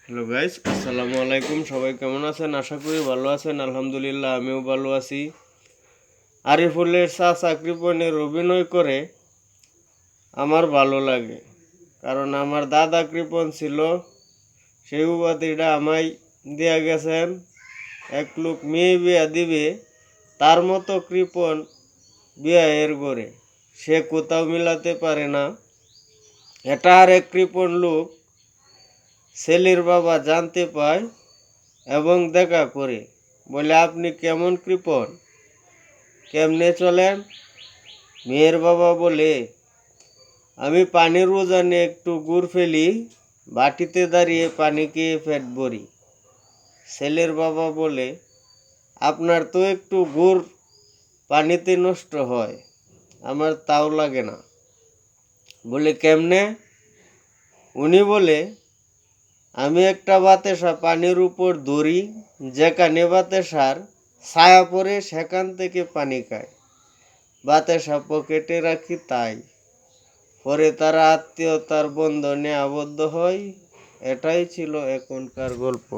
Hello guys, আসসালামু আলাইকুম। সবাই কেমন আছেন? আশা করি ভালো আছেন। আলহামদুলিল্লাহ, আমিও ভালো আছি। আরিফুলের চাচা কৃপণের অভিনয় করে আমার ভালো লাগে, কারণ আমার দাদা কৃপণ ছিল। সেই উপাধিটা আমায় দেয়া গেছেন। এক লোক মেয়ে বিয়া দিবে, তার মতো কৃপণ বিয়ের করে সে কোথাও মিলাতে পারে না। এটা আর এক কৃপণ লোক ছেলের বাবা জানতে পায় এবং দেখা করে বলে, আপনি কেমন কৃপণ, কেমনে চলেন? মেয়ের বাবা বলে, আমি পানির উজানে একটু গুড় ফেলি, বাটিতে দাঁড়িয়ে পানি খেয়ে পেট ভরি। ছেলের বাবা বলে, আপনার তো একটু গুড় পানিতে নষ্ট হয়, আমার তাও লাগে না। বলে, কেমনে? উনি বলে, আমি একটা বাতাসা পানির উপর ধরি, যেখানে বাতাসার ছায়া পড়ে সেখান থেকে পানি খায়, বাতাসা পকেটে রাখি তাই। পরে তারা আত্মীয়তার বন্ধনে আবদ্ধ হয়। এটাই ছিল এখনকার গল্প।